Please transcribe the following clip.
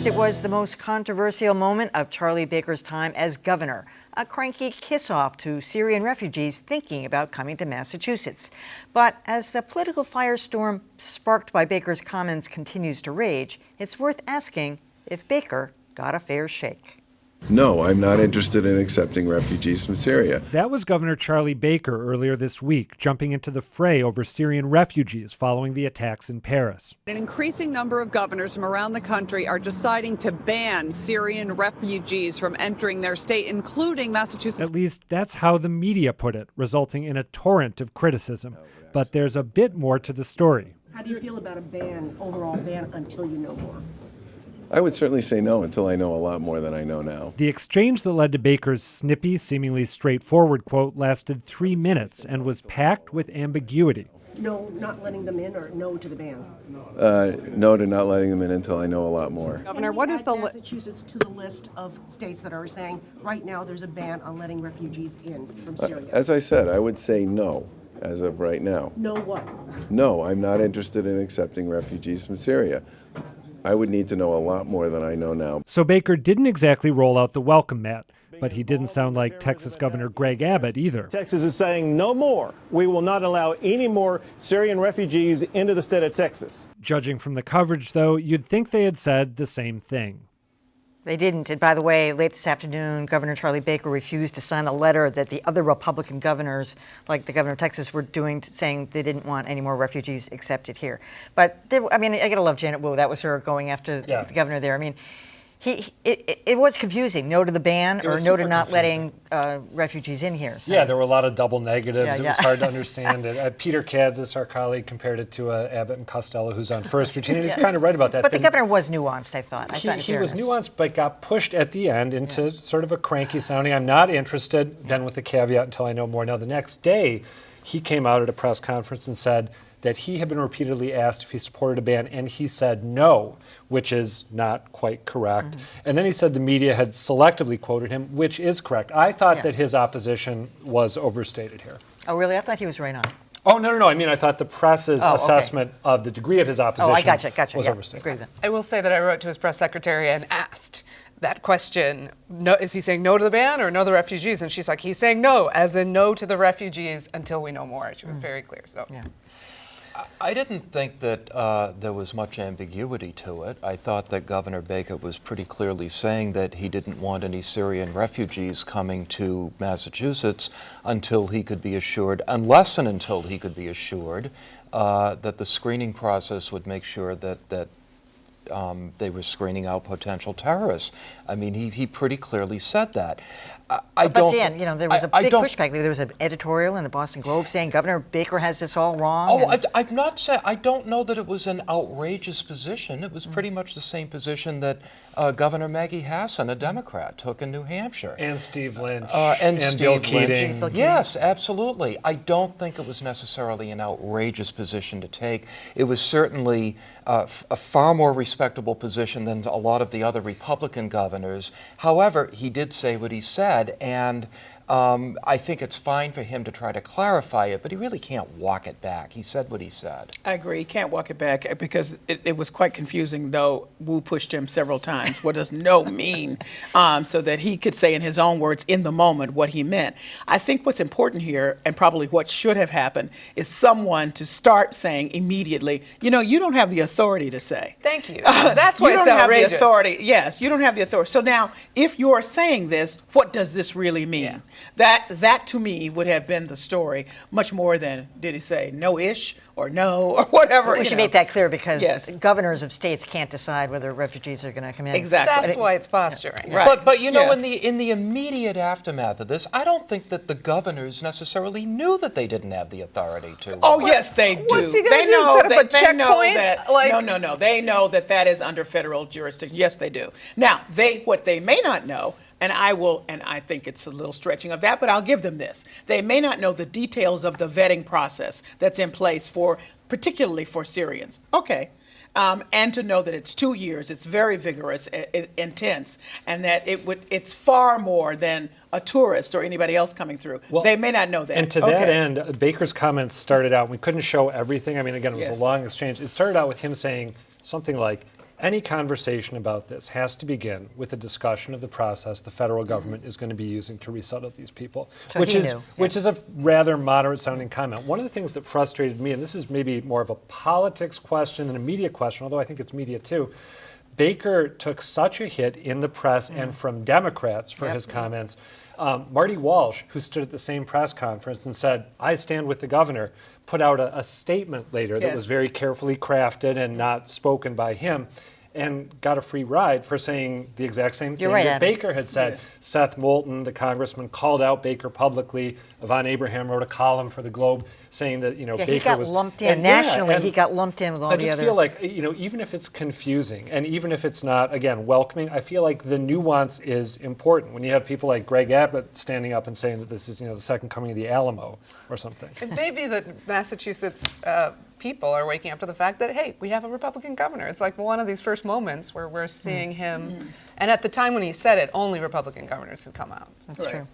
First, it was the most controversial moment of Charlie Baker's time as governor, a cranky kiss-off to Syrian refugees thinking about coming to Massachusetts. But as the political firestorm sparked by Baker's comments continues to rage, it's worth asking if Baker got a fair shake. No, I'm not interested in accepting refugees from Syria. That was Governor Charlie Baker earlier this week, jumping into the fray over Syrian refugees following the attacks in Paris. An increasing number of governors from around the country are deciding to ban Syrian refugees from entering their state, including Massachusetts. At least that's how the media put it, resulting in a torrent of criticism. But there's a bit more to the story. How do you feel about a ban, overall ban, until you know more? I would certainly say no until I know a lot more than I know now. The exchange that led to Baker's snippy, seemingly straightforward quote lasted 3 minutes and was packed with ambiguity. No, not letting them in, or no to the ban? No to not letting them in until I know a lot more. Governor, what is the Massachusetts to the list of states that are saying right now there's a ban on letting refugees in from Syria? As I said, I would say no as of right now. No what? No, I'm not interested in accepting refugees from Syria. I would need to know a lot more than I know now. So Baker didn't exactly roll out the welcome mat, but he didn't sound like Texas Governor Greg Abbott either. Texas is saying no more. We will not allow any more Syrian refugees into the state of Texas. Judging from the coverage, though, you'd think they had said the same thing. They didn't. And by the way, late this afternoon, Governor Charlie Baker refused to sign a letter that the other Republican governors, like the governor of Texas, were doing, saying they didn't want any more refugees accepted here. But, I mean, I gotta love Janet Wu. That was her going after the governor there. I mean, it was confusing. No to the ban, or no to not letting refugees in here. So. Yeah, there were a lot of double negatives. Yeah, it was hard to understand it. Peter Kadzis, our colleague, compared it to Abbott and Costello, who's on first routine. And he's kind of right about that. But the governor was nuanced, I thought. He was nuanced, but got pushed at the end into sort of a cranky sounding, I'm not interested, then with the caveat until I know more. Now, the next day, he came out at a press conference and said that he had been repeatedly asked if he supported a ban, and he said no, which is not quite correct. Mm-hmm. And then he said the media had selectively quoted him, which is correct. I thought that his opposition was overstated here. Oh, really? I thought he was right on. Oh, no. I mean, I thought the press's assessment of the degree of his opposition was overstated. Agree with that. I will say that I wrote to his press secretary and asked that question, no, is he saying no to the ban or no to the refugees? And she's like, he's saying no, as in no to the refugees until we know more. She was very clear. So. Yeah. I didn't think that there was much ambiguity to it. I thought that Governor Baker was pretty clearly saying that he didn't want any Syrian refugees coming to Massachusetts until he could be assured, unless and until he could be assured that the screening process would make sure that they were screening out potential terrorists. I mean, he pretty clearly said that. But Dan, there was a big pushback. There was an editorial in the Boston Globe saying Governor Baker has this all wrong. Oh, I'm not saying, I don't know that it was an outrageous position. It was pretty much the same position that Governor Maggie Hassan, a Democrat, took in New Hampshire. And Steve Lynch. And Bill Steve Keating. Lynch. Yes, absolutely. I don't think it was necessarily an outrageous position to take. It was certainly a far more respectable position than a lot of the other Republican governors. However, he did say what he said, and I think it's fine for him to try to clarify it, but he really can't walk it back. He said what he said. I agree. He can't walk it back because it was quite confusing, though Wu pushed him several times. What does no mean? So that he could say in his own words in the moment what he meant. I think what's important here, and probably what should have happened, is someone to start saying immediately, you don't have the authority to say. Thank you. That's why it's outrageous. You don't have the authority. Yes, you don't have the authority. So now, if you're saying this, what does this really mean? Yeah. That to me would have been the story much more than did he say no-ish or no or whatever. We should make that clear because governors of states can't decide whether refugees are going to come in. Exactly. That's why it's posturing. Yeah. Right. But in the immediate aftermath of this, I don't think that the governors necessarily knew that they didn't have the authority to. Oh yes, they do. What's he going to do? Set up a checkpoint? No. They know that is under federal jurisdiction. Yes, they do. Now, what they may not know. And I think it's a little stretching of that, but I'll give them this. They may not know the details of the vetting process that's in place particularly for Syrians. Okay. And to know that it's 2 years, it's very vigorous, intense, and that it's far more than a tourist or anybody else coming through. Well, they may not know that. And to that end, Baker's comments started out, we couldn't show everything. I mean, again, it was a long exchange. It started out with him saying something like, Any conversation about this has to begin with a discussion of the process the federal government is going to be using to resettle these people, So which he is knew. which is a rather moderate sounding comment. One of the things that frustrated me, and this is maybe more of a politics question than a media question, although I think it's media too, Baker took such a hit in the press and from Democrats for his comments. Marty Walsh, who stood at the same press conference and said, "I stand with the governor," put out a statement later that Yes. was very carefully crafted and not spoken by him, and got a free ride for saying the exact same thing You're right, that Adam. Baker had said. Seth Moulton, the congressman, called out Baker publicly. Yvonne Abraham wrote a column for the Globe saying that Yeah, Baker he got was lumped in and yeah, nationally. and He got lumped in with all I the just other. feel like even if it's confusing and even if it's not again welcoming, I feel like the nuance is important. When you have people like Greg Abbott standing up and saying that this is the second coming of the Alamo or something. It may be that Massachusetts people are waking up to the fact that, hey, we have a Republican governor. It's like one of these first moments where we're seeing him. And at the time when he said it, only Republican governors had come out. That's Right. true.